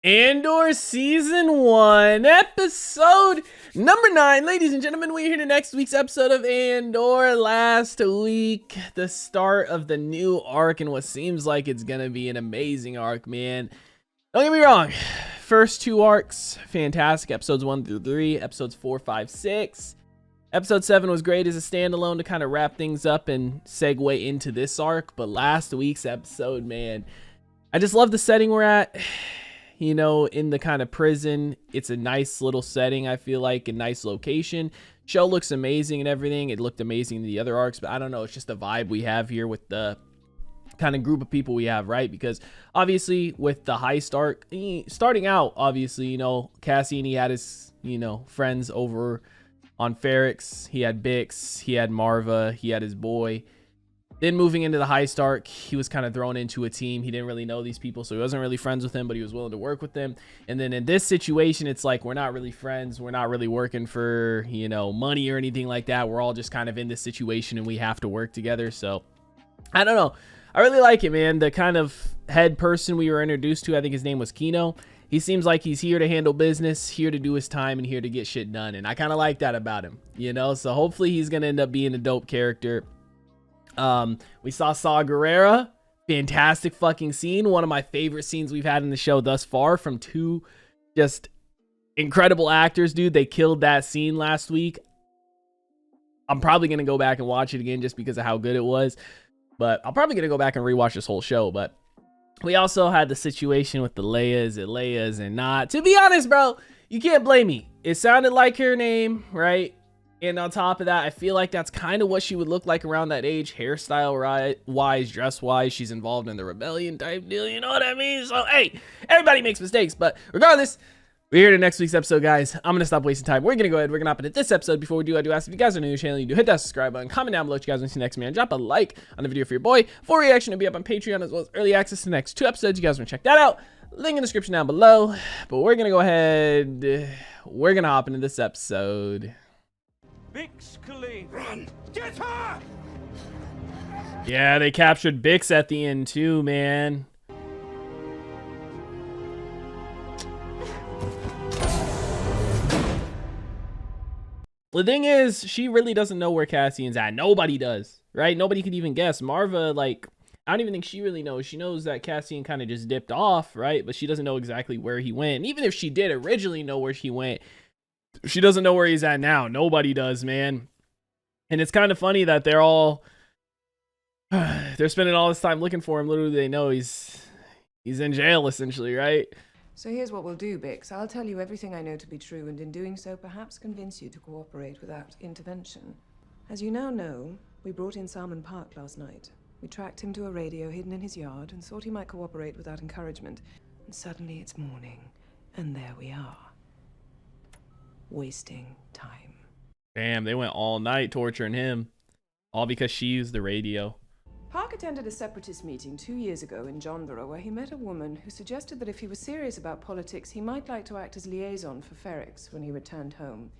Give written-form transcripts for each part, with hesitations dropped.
Andor Season 1, Episode number 9. Ladies and gentlemen, we're here to next week's episode of Andor. Last week, the start of the new arc and what seems like it's going to be an amazing arc, man. Don't get me wrong. First two arcs, fantastic. Episodes 1 through 3, episodes 4, 5, 6. Episode 7 was great as a standalone to kind of wrap things up and segue into this arc. But last week's episode, man, I just love the setting we're at. You know, in the kind of prison, it's a nice little setting, I feel like, a nice location. Show looks amazing and everything. It looked amazing in the other arcs, but I don't know. It's just the vibe we have here with the kind of group of people we have, right? Because obviously with the heist arc, starting out, obviously, you know, Cassian, he had his, you know, friends over on Ferrix. He had Bix, he had Marva, he had his boy. Then moving into the heist arc, he was kind of thrown into a team. He didn't really know these people, so he wasn't really friends with them, but he was willing to work with them. And then in this situation, it's like we're not really friends. We're not really working for, you know, money or anything like that. We're all just kind of in this situation and we have to work together. So I don't know. I really like it, man. The kind of head person we were introduced to, I think his name was Kino. He seems like he's here to handle business, here to do his time, and here to get shit done. And I kind of like that about him, you know? So hopefully he's going to end up being a dope character. We saw Saw Gerrera, fantastic fucking scene. One of my favorite scenes we've had in the show thus far from two just incredible actors, dude. They killed that scene last week. I'm probably going to go back and watch it again just because of how good it was, but I'm probably going to go back and rewatch this whole show. But we also had the situation with the Leias and not. To be honest, bro, you can't blame me. It sounded like her name, right? And on top of that, I feel like that's kind of what she would look like around that age, hairstyle wise, dress wise. She's involved in the rebellion type deal, you know what I mean? So, hey, everybody makes mistakes. But regardless, we're here to next week's episode, guys. I'm going to stop wasting time. We're going to go ahead. We're going to hop into this episode. Before we do, I do ask if you guys are new to the channel, you do hit that subscribe button, comment down below what you guys want to see next, man. Drop a like on the video for your boy. Full reaction to be up on Patreon as well as early access to the next 2 episodes. You guys want to check that out. Link in the description down below. But we're going to go ahead. We're going to hop into this episode. Run! Get her! Yeah, they captured Bix at the end too, man. The thing is, she really doesn't know where Cassian's at. Nobody does, right? Nobody could even guess. Marva, like, I don't even think she really knows. She knows that Cassian kind of just dipped off, right? But she doesn't know exactly where he went. And even if she did originally know where he went, she doesn't know where he's at now. Nobody does, man. And it's kind of funny that they're all they're spending all this time looking for him. Literally, they know he's in jail, essentially, right? So here's what we'll do, Bix. I'll tell you everything I know to be true, and in doing so, perhaps convince you to cooperate without intervention. As you now know, we brought in Salmon Park last night. We tracked him to a radio hidden in his yard and thought he might cooperate without encouragement. And suddenly it's morning, and there we are. Wasting time. Damn, they went all night torturing him. All because she used the radio. Park attended a separatist meeting 2 years ago in Jondora where he met a woman who suggested that if he was serious about politics, he might like to act as liaison for Ferrix when he returned home.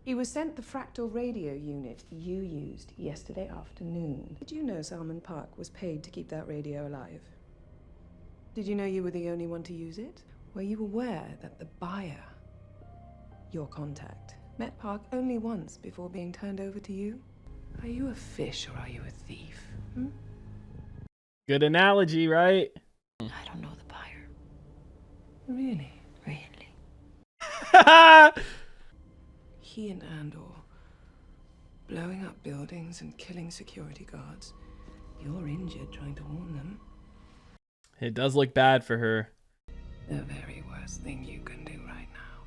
He was sent the fractal radio unit you used yesterday afternoon. Did you know Salmon Park was paid to keep that radio alive? Did you know you were the only one to use it? Were you aware that the buyer, your contact, met Park only once before being turned over to you? Are you a fish or are you a thief? Good analogy, right? I don't know the buyer. Really? Really? He and Andor, blowing up buildings and killing security guards. You're injured trying to warn them. It does look bad for her. The very worst thing you can do right now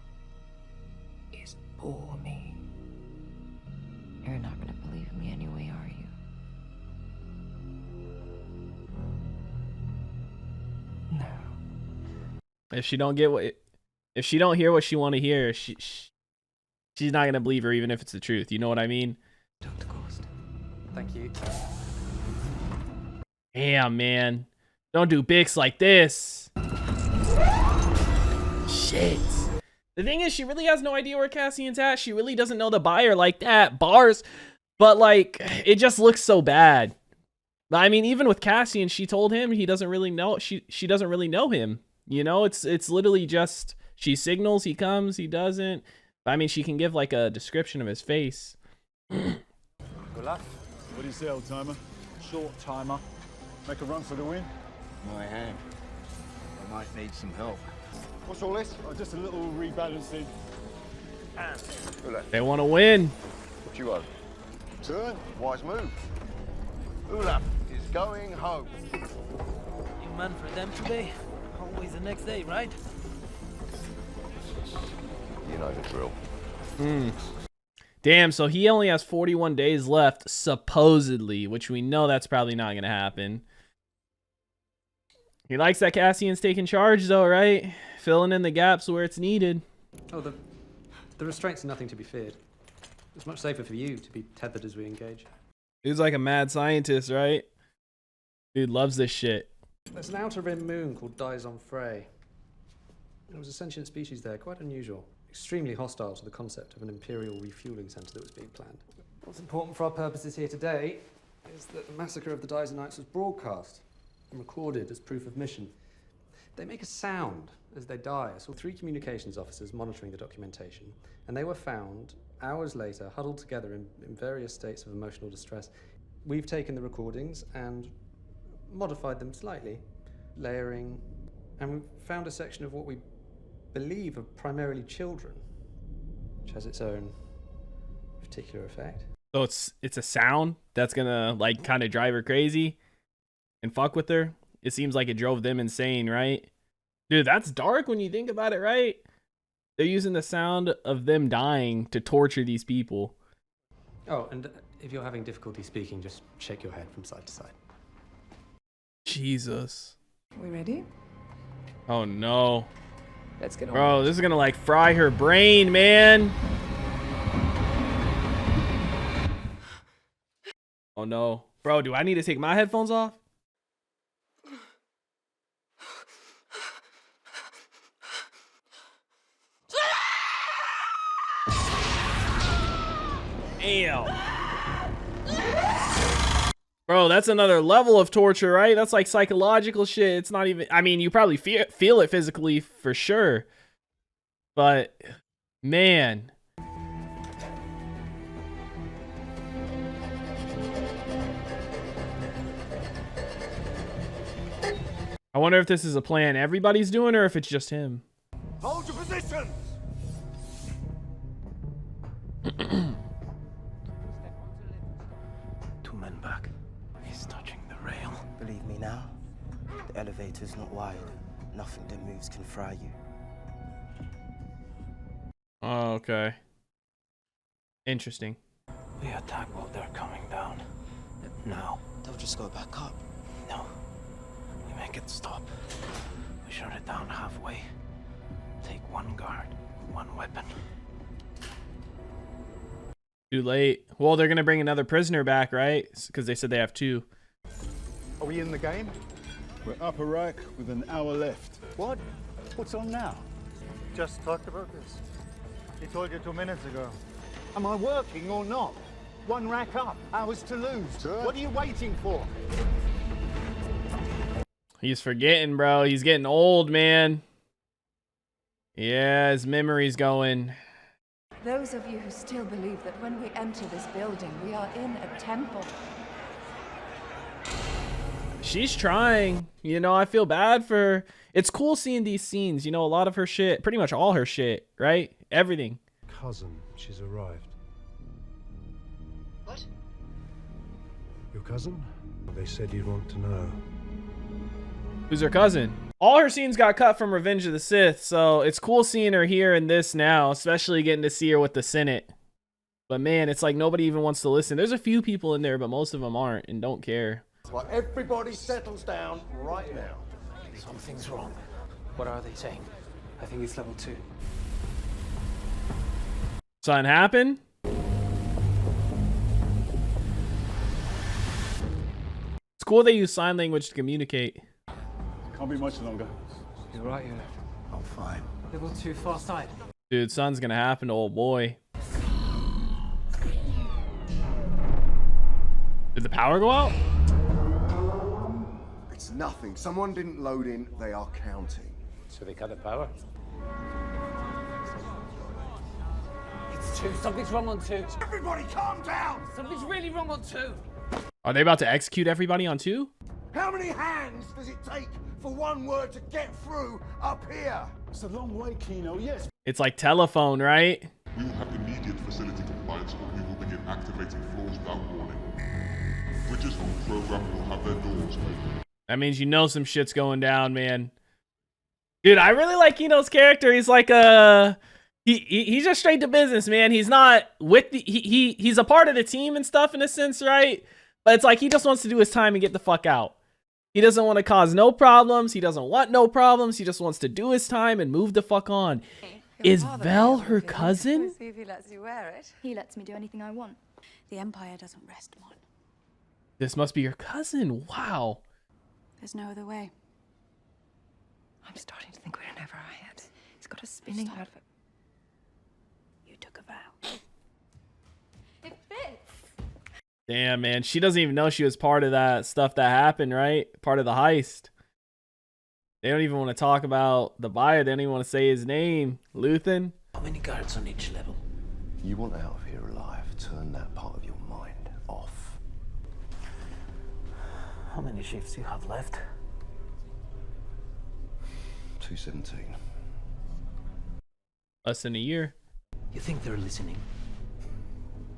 is bore me. You're not gonna believe me anyway, are you? No. If she don't hear what she want to hear, she's not gonna believe her, even if it's the truth. You know what I mean? Dr. Cost. Thank you. Damn, man. Don't do Bix like this. Shit. The thing is, she really has no idea where Cassian's at. She really doesn't know the buyer like that. Bars. But, like, it just looks so bad. I mean, even with Cassian, she told him he doesn't really know. She doesn't really know him. You know, it's literally just she signals, he comes, he doesn't. I mean, she can give like a description of his face. Good luck. What do you say, old timer? Short timer. Make a run for the win? My hand. I might need some help. What's all this? Oh, just a little rebalancing. They want to win. What you owe? Turn, wise move. Olaf is going home. You man for them today? Always the next day, right? You know the drill. Damn, so he only has 41 days left, supposedly, which we know that's probably not going to happen. He likes that Cassian's taking charge, though, right? Filling in the gaps where it's needed. Oh, the restraints are nothing to be feared. It's much safer for you to be tethered as we engage. Dude's like a mad scientist, right? Dude loves this shit. There's an outer rim moon called Dizon Frey. There was a sentient species there, quite unusual. Extremely hostile to the concept of an Imperial refueling centre that was being planned. What's important for our purposes here today is that the massacre of the Dizonites was broadcast and recorded as proof of mission. They make a sound as they die. I saw 3 communications officers monitoring the documentation, and they were found hours later, huddled together in various states of emotional distress. We've taken the recordings and modified them slightly, layering, and we've found a section of what we believe are primarily children, which has its own particular effect. So it's a sound that's gonna like kind of drive her crazy and fuck with her. It seems like it drove them insane, right? Dude, that's dark when you think about it, right? They're using the sound of them dying to torture these people. Oh, and if you're having difficulty speaking, just shake your head from side to side. Jesus. We ready? Oh no. Let's get on. Bro, this is gonna like fry her brain, man. Oh no. Bro, do I need to take my headphones off? Damn. Bro, that's another level of torture, right? That's like psychological shit. It's not even, I mean, you probably feel it physically for sure. But, man. I wonder if this is a plan everybody's doing or if it's just him. Hold your positions! 2 men back. He's touching the rail. Believe me now, the elevator's not wide. Nothing that moves can fry you. Oh, okay. Interesting. We attack while they're coming down. Now. They'll just go back up. No. We make it stop. We shut it down halfway. Take 1 guard, 1 weapon. Too late. Well, they're gonna bring another prisoner back, right? Because they said they have 2. Are we in the game? We're up a rack with an hour left. What? What's on now? Just talked about this. He told you 2 minutes ago. Am I working or not? 1 rack up, hours to lose. Sir? What are you waiting for? He's forgetting, bro. He's getting old, man. Yeah, his memory's going. Those of you who still believe that when we enter this building, we are in a temple. She's trying. You know, I feel bad for her. It's cool seeing these scenes. You know, a lot of her shit, pretty much all her shit, right? Everything. Cousin, she's arrived. What? Your cousin? They said you'd want to know. Who's her cousin? All her scenes got cut from Revenge of the Sith, so it's cool seeing her here in this now, especially getting to see her with the Senate. But man, it's like nobody even wants to listen. There's a few people in there, but most of them aren't and don't care. Well, everybody settles down right now. Something's wrong. What are they saying? I think it's level 2. Something happened? It's cool they use sign language to communicate. Can't be much longer. You're right, here. I'm fine. Level 2, far side. Dude, something's gonna happen to old boy. Did the power go out? It's nothing. Someone didn't load in. They are counting. So they cut the power? It's 2. Something's wrong on 2. Everybody calm down! Something's really wrong on 2. Are they about to execute everybody on 2? How many hands does it take for one word to get through up here? It's a long way, Kino, yes. It's like telephone, right? We will have immediate facility compliance. We will begin activating floors without warning. Bridges on program will have their doors open. That means you know some shit's going down, man. Dude, I really like Kino's character. He's like he's just straight to business, man. He's not with the he's a part of the team and stuff in a sense, right? But it's like he just wants to do his time and get the fuck out. He doesn't want to cause no problems. He doesn't want no problems. He just wants to do his time and move the fuck on. Is Vel her cousin? See if he lets you wear it. He lets me do anything I want. The Empire doesn't rest on. This must be your cousin. Wow. There's no other way. I'm starting to think we're in over our heads. He's got us spinning out of it. You took a vow. It fits. Damn, man. She doesn't even know she was part of that stuff that happened, right? Part of the heist. They don't even want to talk about the buyer. They don't even want to say his name. Luthen. How many guards on each level? You want out of here alive, turn that part of your mind off. How many shifts do you have left? 217. Less than a year. You think they're listening?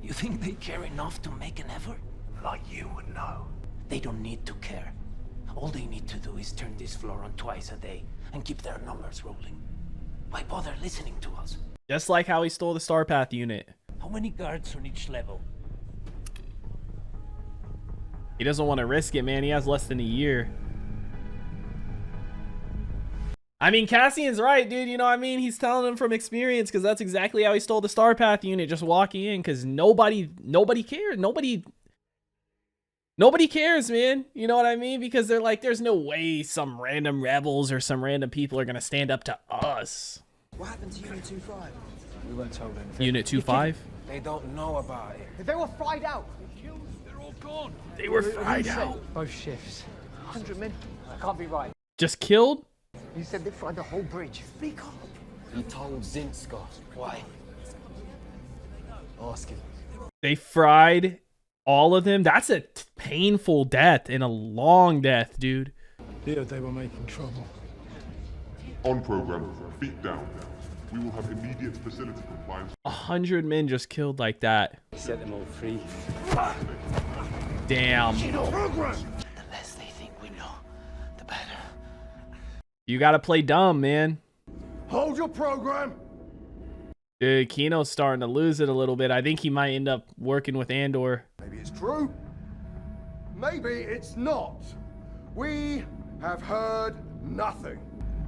You think they care enough to make an effort? Like you would know. They don't need to care. All they need to do is turn this floor on twice a day and keep their numbers rolling. Why bother listening to us? Just like how he stole the Starpath unit. How many guards on each level? He doesn't want to risk it, man. He has less than a year. I mean, Cassian's right, dude. You know what I mean? He's telling him from experience because that's exactly how he stole the Starpath unit. Just walking in because nobody cared. Nobody cares, man. You know what I mean? Because they're like, there's no way some random rebels or some random people are going to stand up to us. What happened to Unit 2-5? We weren't told anything. Unit 2-5? They don't know about it. They were fried out. They're all gone. They were fried out. Both shifts. 100 men. That can't be right. Just killed? You said they fried the whole bridge. Speak up. He told Zinska. Why? Ask him. They fried all of them? That's a painful death and a long death, dude. Yeah, they were making trouble. On program, feet down. We will have immediate facility compliance. 100 men just killed like that. Set them all free. Damn. The less they think we know, the better. You gotta play dumb, man. Hold your program. Dude, Kino's starting to lose it a little bit. I think he might end up working with Andor. Maybe it's true. Maybe it's not. We have heard nothing.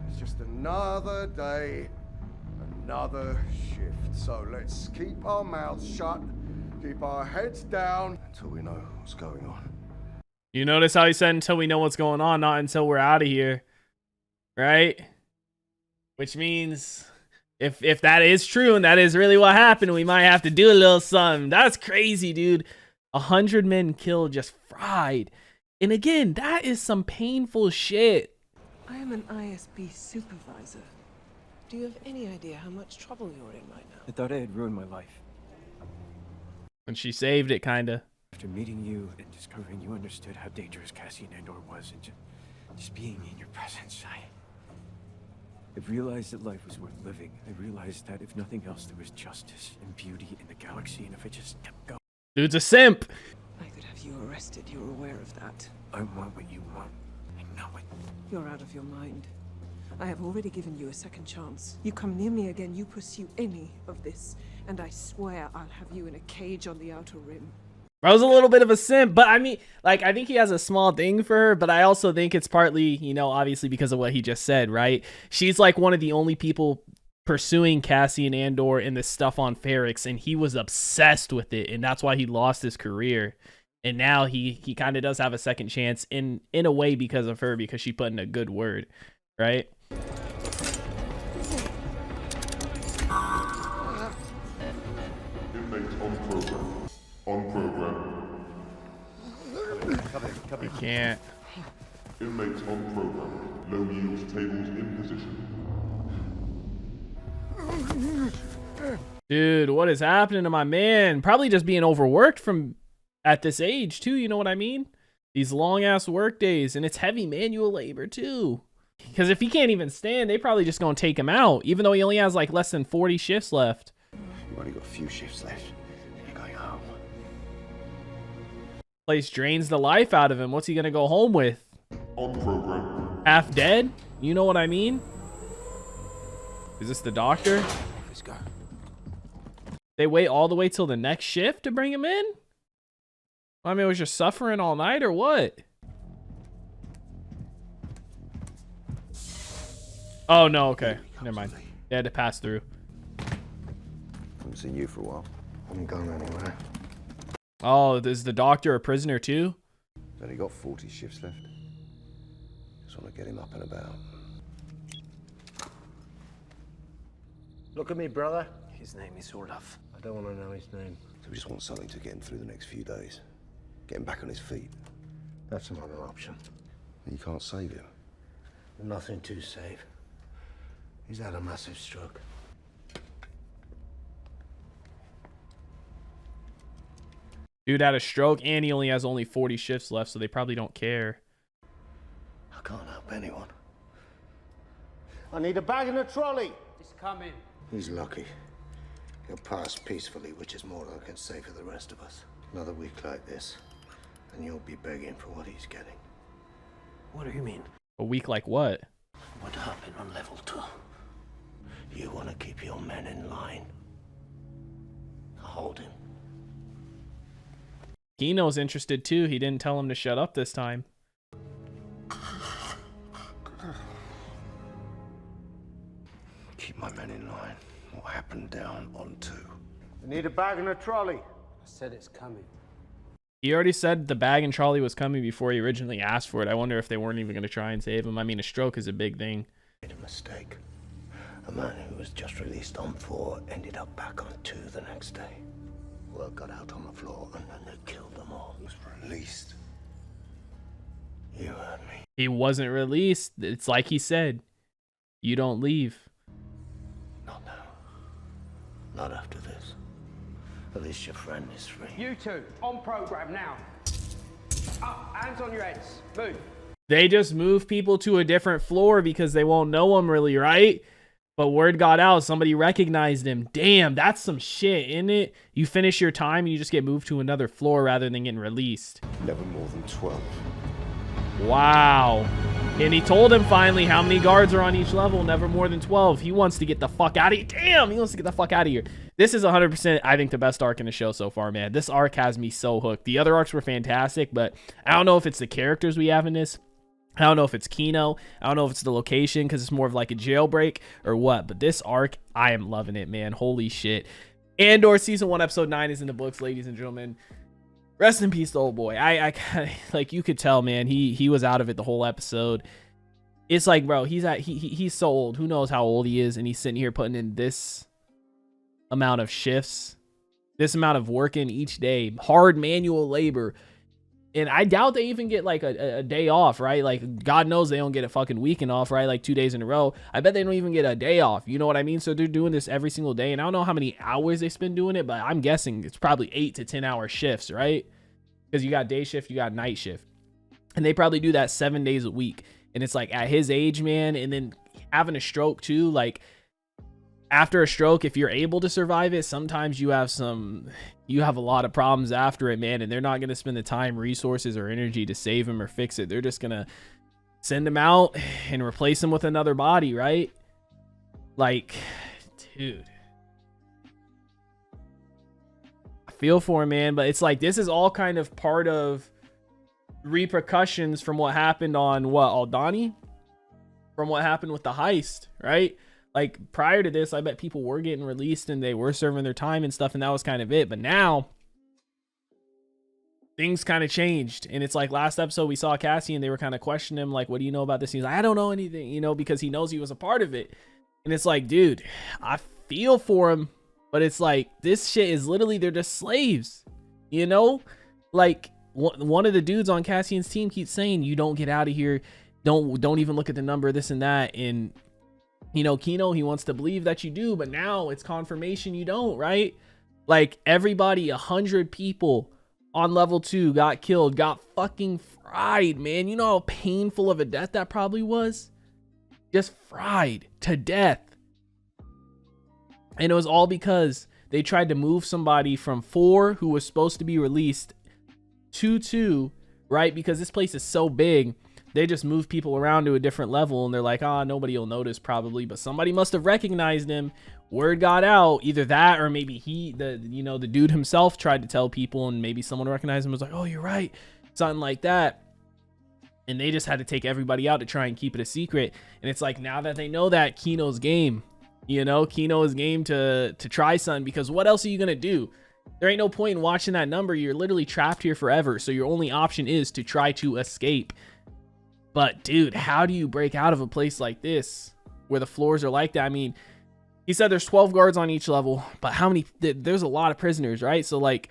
It's just another day, another shift. So let's keep our mouths shut, keep our heads down until we know what's going on. You notice how he said until we know what's going on, not until we're out of here. Right? Which means if that is true and that is really what happened, we might have to do a little something. That's crazy, dude. 100 men killed, just fried. And again, that is some painful shit. I am an ISB supervisor. Do you have any idea how much trouble you're in right now? I thought I had ruined my life. And she saved it, kinda. After meeting you and discovering you understood how dangerous Cassian Andor was, and just being in your presence, I realized that life was worth living. I realized that if nothing else, there was justice and beauty in the galaxy, and if it just kept going. Dude's a simp. I could have you arrested. You're aware of that. I want what you want. I know it. You're out of your mind. I have already given you a second chance. You come near me again, you pursue any of this, and I swear I'll have you in a cage on the outer rim. I was a little bit of a simp, but I mean, like, I think he has a small thing for her, but I also think it's partly, you know, obviously because of what he just said, right? She's like one of the only people pursuing Cassian Andor and this stuff on Ferrix, and he was obsessed with it, and that's why he lost his career. And now he kind of does have a second chance in a way because of her, because she put in a good word, right? Inmates on program. On program. We can't. Inmates on program. Low yield tables in position. Dude, what is happening to my man? Probably just being overworked from at this age too, you know what I mean? These long ass work days, and it's heavy manual labor too. Because if he can't even stand, they probably just gonna take him out, even though he only has like less than 40 shifts left. You've only got a few shifts left. You're going home. Place drains the life out of him. What's he gonna go home with? On program. Half dead? You know what I mean? Is this the doctor? Let's go. They wait all the way till the next shift to bring him in? I mean, was just suffering all night or what? Oh, no, okay. Never mind. They had to pass through. Haven't seen you for a while. I haven't gone anywhere. Oh, is the doctor a prisoner too? He's only got 40 shifts left. Just want to get him up and about. Look at me, brother. His name is Olaf. I don't want to know his name. So we just want something to get him through the next few days. Get him back on his feet. That's another option. You can't save him. Nothing to save. He's had a massive stroke. Dude had a stroke and he only has 40 shifts left, so they probably don't care. I can't help anyone. I need a bag and a trolley. It's coming. He's lucky. He'll pass peacefully, which is more than I can say for the rest of us. Another week like this, and you'll be begging for what he's getting. What do you mean? A week like what? What happened on level 2? You want to keep your men in line. Hold him. Kino's interested too. He didn't tell him to shut up this time. Keep my men in line. What happened down on 2? I need a bag and a trolley. I said it's coming. He already said the bag and trolley was coming before he originally asked for it. I wonder if they weren't even going to try and save him. I mean, a stroke is a big thing. Made a mistake. A man who was just released on 4 ended up back on 2 the next day. Word got out on the floor and then they killed them all. He was released. You heard me. He wasn't released. It's like he said, you don't leave. Not now. Not after this. At least your friend is free. You two, on program now. Up, hands on your heads. Move. They just move people to a different floor because they won't know him really, right? But word got out, somebody recognized him. Damn, that's some shit, isn't it? You finish your time and you just get moved to another floor rather than getting released. Never more than 12. Wow. And he told him finally how many guards are on each level, never more than 12. He wants to get the fuck out of here. Damn, he wants to get the fuck out of here. This is 100%, I think, the best arc in the show so far, man. This arc has me so hooked. The other arcs were fantastic, but I don't know if it's the characters we have in this. I don't know if it's Kino. I don't know if it's the location because it's more of like a jailbreak or what. But this arc, I am loving it, man. Holy shit. Andor Season 1, Episode 9 is in the books, ladies and gentlemen. Rest in peace, old boy. I like, you could tell, man, he was out of it the whole episode. It's like, bro, he's so old. Who knows how old he is? And he's sitting here putting in this amount of shifts, this amount of work in each day, hard manual labor. And I doubt they even get like a day off, right? Like, God knows they don't get a fucking weekend off, right? Like 2 days in a row. I bet they don't even get a day off. You know what I mean? So they're doing this every single day. And I don't know how many hours they spend doing it, but I'm guessing it's probably 8 to 10 hour shifts, right? Because you got day shift, you got night shift. And they probably do that 7 days a week. And it's like at his age, man, and then having a stroke too, like after a stroke, if you're able to survive it, sometimes you have a lot of problems after it, man, and they're not going to spend the time, resources, or energy to save him or fix it. They're just going to send him out and replace him with another body, right? Like, dude. I feel for him, man, but it's like this is all kind of part of repercussions from what happened on Aldani, from what happened with the heist, right? Like prior to this, I bet people were getting released and they were serving their time and stuff, and that was kind of it. But now things kind of changed, and it's like last episode we saw Cassie and they were kind of questioning him, like, what do you know about this? He's like, I don't know anything, you know, because he knows he was a part of it. And it's like, dude, I feel for him, but it's like this shit is literally, they're just slaves, you know? Like one of the dudes on Cassian's team keeps saying, you don't get out of here, don't even look at the number, this and that. And You know, Kino, he wants to believe that you do, but now it's confirmation you don't, right? Like, everybody, 100 people on level 2 got killed, got fucking fried, man. You know how painful of a death that probably was? Just fried to death. And it was all because they tried to move somebody from 4, who was supposed to be released, to 2, right? Because this place is so big, they just move people around to a different level, and they're like, ah, nobody will notice probably, but somebody must have recognized him. Word got out, either that or maybe the dude himself tried to tell people, and maybe someone recognized him and was like, oh, you're right, something like that. And they just had to take everybody out to try and keep it a secret. And it's like, now that they know that, Kino's game. You know, Kino is game to try something, because what else are you gonna do? There ain't no point in watching that number. You're literally trapped here forever, so your only option is to try to escape. But dude, how do you break out of a place like this where the floors are like that? I mean, he said there's 12 guards on each level, but how many? There's a lot of prisoners, right? So like,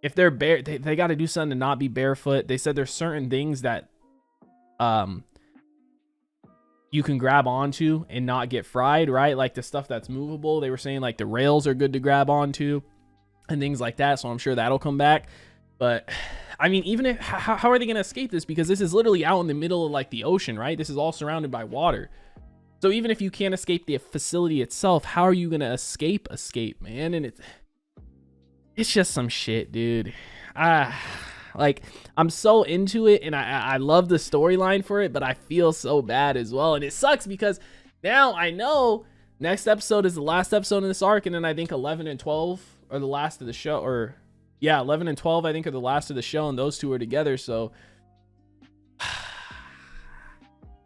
if they're bare, they got to do something to not be barefoot. They said there's certain things that you can grab onto and not get fried, right? Like the stuff that's movable. They were saying like the rails are good to grab onto and things like that. So I'm sure that'll come back. But I mean, even if, how are they going to escape this? Because this is literally out in the middle of like the ocean, right? This is all surrounded by water. So even if you can't escape the facility itself, how are you going to escape, man? And it's just some shit, dude. Like, I'm so into it, and I love the storyline for it, but I feel so bad as well. And it sucks because now I know next episode is the last episode in this arc, and then I think 11 and 12 are the last of the show, or yeah, 11 and 12 I think are the last of the show, and those two are together. So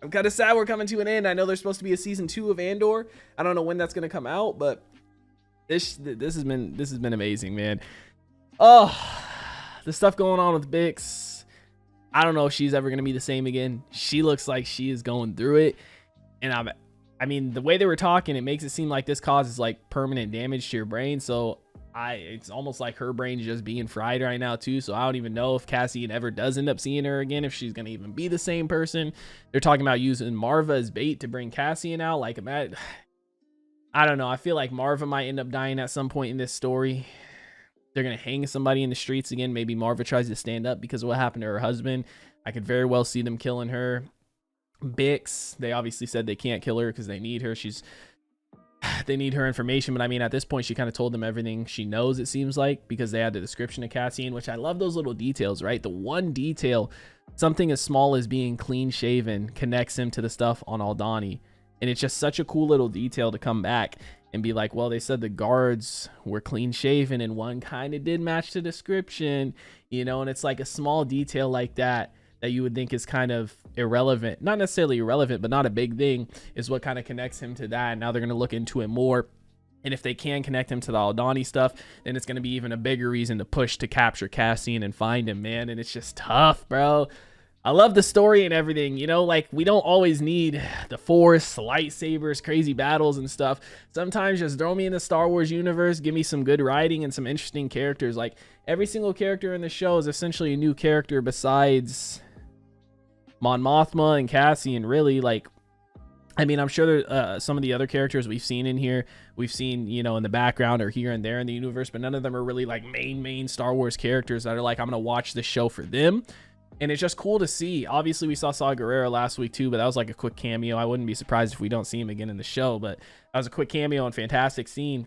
I'm kind of sad we're coming to an end. I know there's supposed to be a season 2 of Andor. I don't know when that's gonna come out, but this has been amazing, man. Oh, the stuff going on with Bix, I don't know if she's ever gonna be the same again. She looks like she is going through it, and I mean, the way they were talking, it makes it seem like this causes like permanent damage to your brain. So it's almost like her brain's just being fried right now too. So I don't even know if Cassian ever does end up seeing her again, if she's gonna even be the same person. They're talking about using Marva as bait to bring Cassian out. Like, I don't know. I feel like Marva might end up dying at some point in this story. They're gonna hang somebody in the streets again. Maybe Marva tries to stand up because of what happened to her husband. I could very well see them killing her. Bix, they obviously said they can't kill her because they need her. They need her information, but I mean, at this point, she kind of told them everything she knows, it seems like, because they had the description of Cassian, which I love those little details, right? The one detail, something as small as being clean shaven, connects him to the stuff on Aldhani. And it's just such a cool little detail to come back and be like, well, they said the guards were clean shaven and one kind of did match the description, you know, and it's like a small detail like that you would think is kind of irrelevant, not necessarily irrelevant, but not a big thing, is what kind of connects him to that. Now they're going to look into it more. And if they can connect him to the Aldhani stuff, then it's going to be even a bigger reason to push to capture Cassian and find him, man. And it's just tough, bro. I love the story and everything, you know, like we don't always need the Force, lightsabers, crazy battles and stuff. Sometimes just throw me in the Star Wars universe, give me some good writing and some interesting characters. Like every single character in the show is essentially a new character besides Mon Mothma and Cassian, really. Like, I mean, I'm sure there, some of the other characters we've seen in here, we've seen, you know, in the background or here and there in the universe, but none of them are really like main Star Wars characters that are like, I'm going to watch this show for them. And it's just cool to see. Obviously, we saw Saw Gerrera last week too, but that was like a quick cameo. I wouldn't be surprised if we don't see him again in the show, but that was a quick cameo and fantastic scene.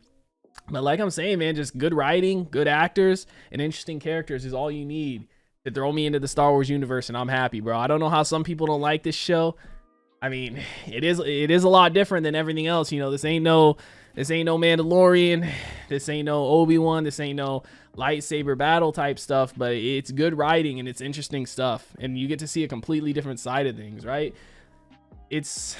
But like I'm saying, man, just good writing, good actors, and interesting characters is all you need to throw me into the Star Wars universe, and I'm happy, bro. I don't know how some people don't like this show. I mean, it is a lot different than everything else. You know, this ain't no Mandalorian, this ain't no Obi-Wan, this ain't no lightsaber battle type stuff, but it's good writing and it's interesting stuff, and you get to see a completely different side of things, right? It's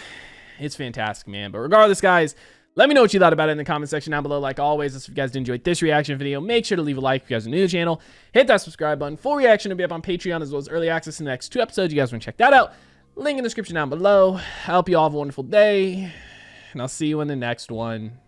fantastic, man. But regardless, guys, let me know what you thought about it in the comment section down below. Like always, if you guys did enjoy this reaction video, make sure to leave a like if you guys are new to the channel. Hit that subscribe button. Full reaction will be up on Patreon, as well as early access to the next 2 episodes. You guys want to check that out? Link in the description down below. I hope you all have a wonderful day, and I'll see you in the next one.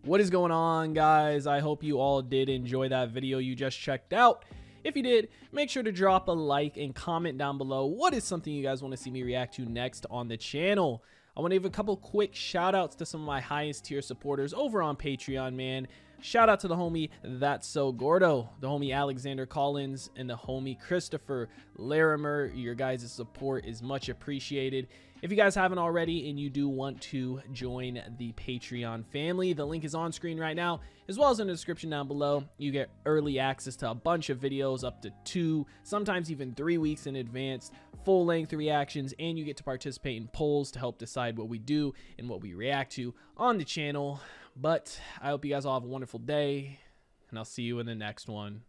What is going on, guys? I hope you all did enjoy that video you just checked out. If you did, make sure to drop a like and comment down below. What is something you guys want to see me react to next on the channel? I want to give a couple quick shout outs to some of my highest tier supporters over on Patreon, man. Shout out to the homie That's So Gordo, the homie Alexander Collins, and the homie Christopher Larimer. Your guys' support is much appreciated. If you guys haven't already and you do want to join the Patreon family, the link is on screen right now, as well as in the description down below. You get early access to a bunch of videos up to 2, sometimes even 3 weeks in advance, full-length reactions, and you get to participate in polls to help decide what we do and what we react to on the channel. But I hope you guys all have a wonderful day, and I'll see you in the next one.